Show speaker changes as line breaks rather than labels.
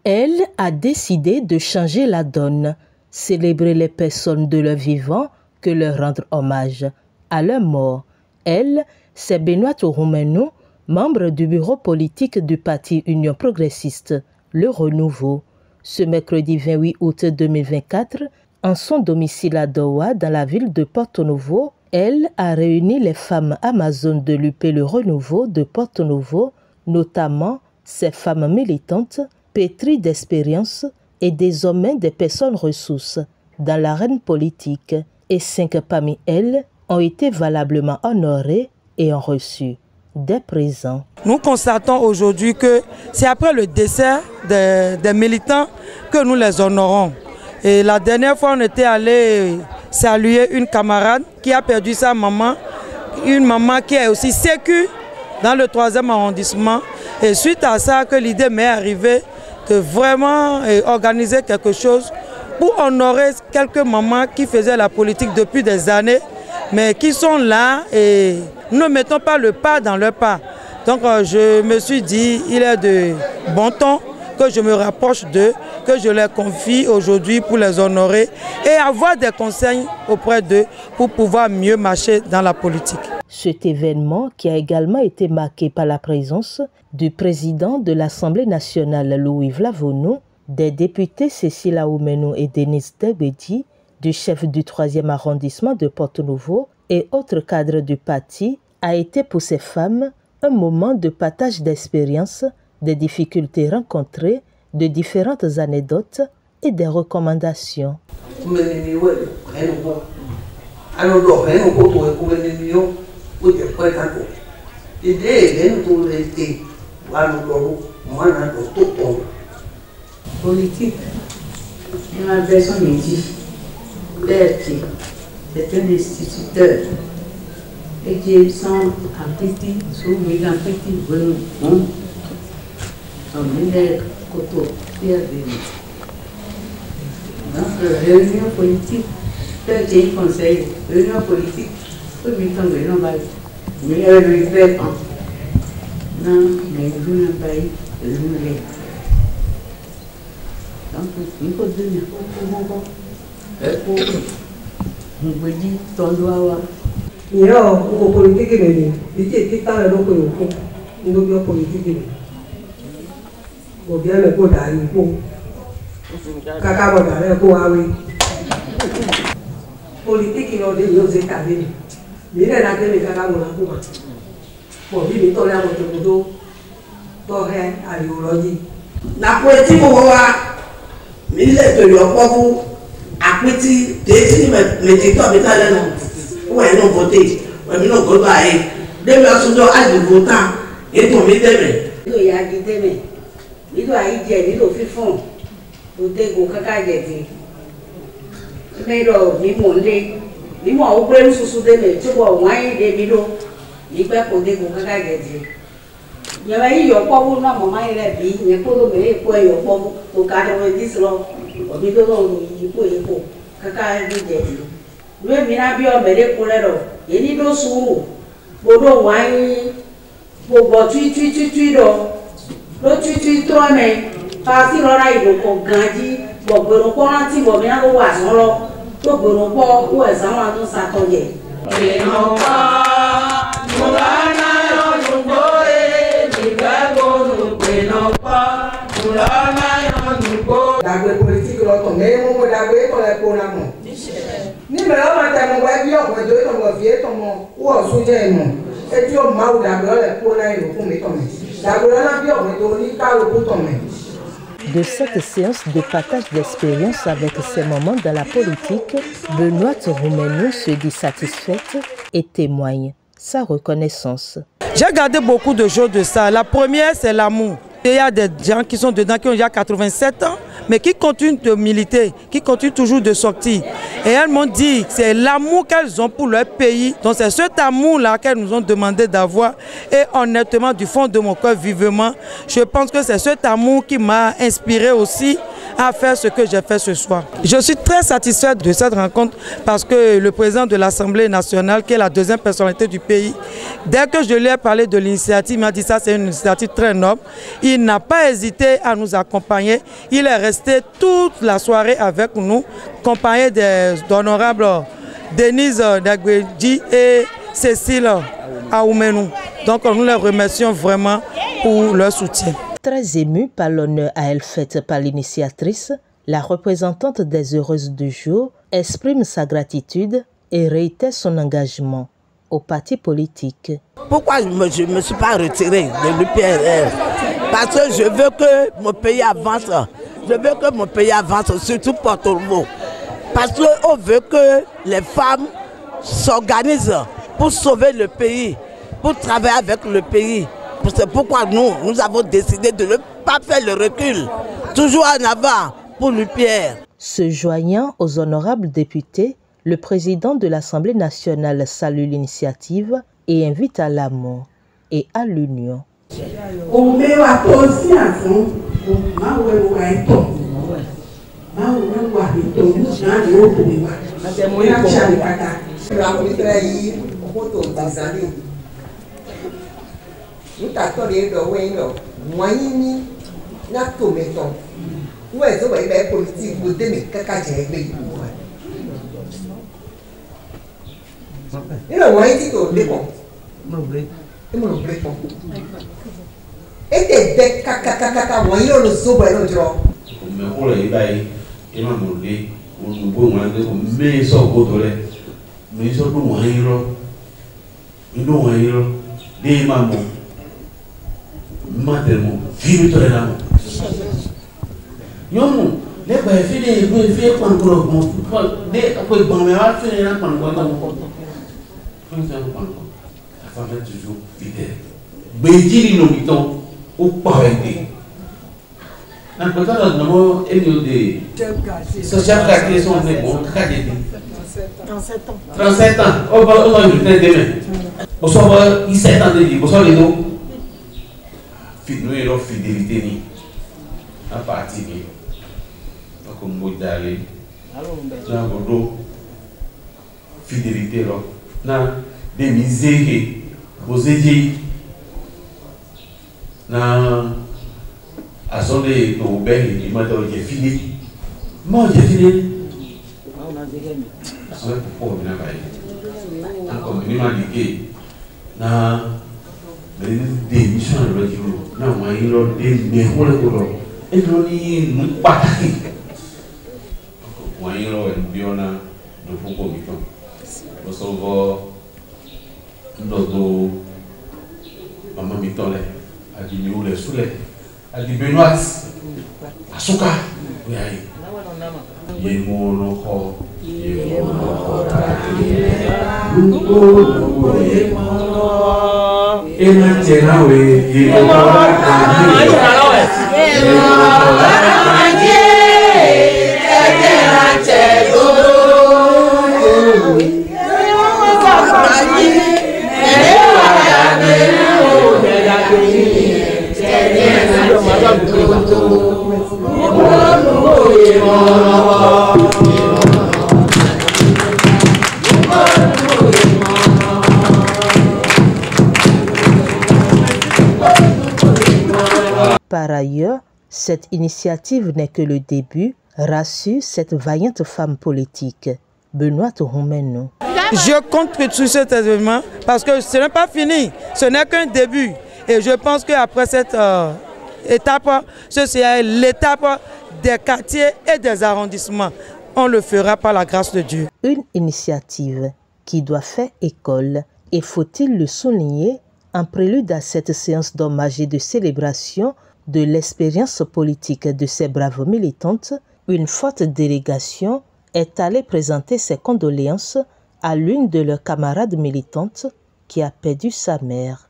Elle a décidé de changer la donne, célébrer les personnes de leur vivant que leur rendre hommage. À leur mort, elle, c'est Benoît Ouroumainou, membre du bureau politique du parti Union progressiste, Le Renouveau. Ce mercredi 28 août 2024, en son domicile à Doha, dans la ville de Porto-Novo, elle a réuni les femmes amazones de l'UP Le Renouveau de Porto-Novo, notamment ces femmes militantes, pétries d'expérience et désormais des personnes ressources dans l'arène politique, et 5 parmi elles ont été valablement honorées et ont reçu des présents.
Nous constatons aujourd'hui que c'est après le décès des militants que nous les honorons. Et la dernière fois, on était allé saluer une camarade qui a perdu sa maman, une maman qui est aussi sécu dans le 3e arrondissement. Et suite à ça, que l'idée m'est arrivée de vraiment organiser quelque chose pour honorer quelques mamans qui faisaient la politique depuis des années, mais qui sont là et nous ne mettons pas le pas dans leur pas. Donc je me suis dit, il est de bon ton que je me rapproche d'eux, que je les confie aujourd'hui pour les honorer et avoir des conseils auprès d'eux pour pouvoir mieux marcher dans la politique.
Cet événement, qui a également été marqué par la présence du président de l'Assemblée nationale Louis Vlavono, des députés Cécile Ouroumainou et Denise Debedi, du chef du 3e arrondissement de Porto-Novo et autres cadres du parti, a été pour ces femmes un moment de partage d'expériences, des difficultés rencontrées, de différentes anecdotes et des recommandations.
Politique, dans la version midi, Berthier est un instituteur et qui sont un petit, souvent un petit bon, son meilleur coteau, Pierre Béni. Donc, réunion politique, Berthier conseil, réunion politique, tout le monde est en bas. Mais elle lui fait un. Non, mais vous n'avez pas eu le nouvel. Donc, il faut donner on peut dire ton doigt.
Il y a une politique qui est il était dans le une politique qui est au bien le coup d'aller pour caca d'aller pour aller politique qui est aux États-Unis. Il est là que les caca pour vivre dans la moto pour rien à l'idéologie.
La politique il est de l'opposition à petit décès mais tu dois mettre là non ouais non voter ouais non go bailler dès la souvent à du votant et tomber demain
il y a dit demain il doit y dire il doit faire fond pour te go kaka gete mais là ni moi au problème sous demain tu vois moi des milo il peut pour te go kaka gete il y a eu pas où na maman il est bien il faut le mettre pour il faut pour garder le dislo au milieu il faut kaka gete lui mina bio mere kolero yeni do suru bodo wai bobo tui do tui trome parti lora ido ko ganji bogbero ko ranti bo mina lo wa so lo to gbero ko wo exam wa to sa to je eno pa mulana yo nugo ni gago no eno pa mulana yo nugo
dagbe politique lo to me mo dagbe to le ko na mo ni me la ma ta mo wa bi o ko do to mo vie to mo wo so je mo e ti o ma u dagbe le ko na ilo fun mi to me dagbe na bi o me to ni ka lo ko to me.
De cette séance de partage d'expérience avec ces moments dans la politique, Benoît Ouroumainou se dit satisfaite et témoigne sa reconnaissance.
J'ai gardé beaucoup de choses de ça. La première, c'est l'amour. Il y a des gens qui sont dedans qui ont déjà 87 ans, mais qui continuent de militer, qui continuent toujours de sortir. Et elles m'ont dit que c'est l'amour qu'elles ont pour leur pays. Donc c'est cet amour-là qu'elles nous ont demandé d'avoir. Et honnêtement, du fond de mon cœur, vivement, je pense que c'est cet amour qui m'a inspiré aussi à faire ce que j'ai fait ce soir. Je suis très satisfaite de cette rencontre parce que le président de l'Assemblée nationale, qui est la deuxième personnalité du pays, dès que je lui ai parlé de l'initiative, il m'a dit ça c'est une initiative très noble. Il n'a pas hésité à nous accompagner. Il est resté toute la soirée avec nous, accompagné d'honorables Denise Dagweji et Cécile Aoumenou. Donc nous les remercions vraiment pour leur soutien.
Très émue par l'honneur à elle fait par l'initiatrice, la représentante des Heureuses du jour exprime sa gratitude et réitère son engagement au parti politique.
Pourquoi je ne me suis pas retirée de l'UPRR? Parce que je veux que mon pays avance. Je veux que mon pays avance, surtout Porto Novo. Parce qu'on veut que les femmes s'organisent pour sauver le pays, pour travailler avec le pays. C'est pourquoi nous avons décidé de ne pas faire le recul, toujours en avant pour l'UPR.
Se joignant aux honorables députés, le président de l'Assemblée nationale salue l'initiative et invite à l'amour et à l'union.
Nous t'attendons de moyens na tometon. Où est-ce que les politiques vous donnent caca j'ai il a moyen de te dépendre. Et mon blépon. Et des bec caca moyen le sobo et le draw.
Mais on l'a ébaillé. Et m'a demandé on nous peut moins de mais ça au bout de mais ça nous moyen là. Nous moyen là. Des mamans. Matellement, vivre tout là. Yon, les gars, fait quand on des après bon mais va faire là quand on la femme est toujours fidèle. Bédiri nous mettons au pareil. En tout cas, nous et nous des social quartier sont des bons cadets. 37 ans. On va le faire demain. On s'en 17 ans de vie. On s'en les deux. Nous avons fidélité ni à partir de comme mot d'aller dans le fidélité là na des misères aux édits na à son de au ben il m'a dit fini moi j'ai fini ça pour bien bailler comme il m'a dit que na des missions de l'autre non moi il a des méholes pour l'autre et l'on y nous pataki moi il a une biona de beaucoup de temps nous sommes notre maman mitole a dit nous les soulets a dit Benoît asuka oui il mon encore
Par ailleurs, cette initiative n'est que le début, rassure cette vaillante femme politique, Benoît Aoumenou.
Je compte sur cet événement parce que ce n'est pas fini, ce n'est qu'un début. Et je pense qu'après cette étape, ceci est l'étape des quartiers et des arrondissements. On le fera par la grâce de Dieu.
Une initiative qui doit faire école, et faut-il le souligner, en prélude à cette séance d'hommage et de célébration de l'expérience politique de ces braves militantes, une forte délégation est allée présenter ses condoléances à l'une de leurs camarades militantes qui a perdu sa mère.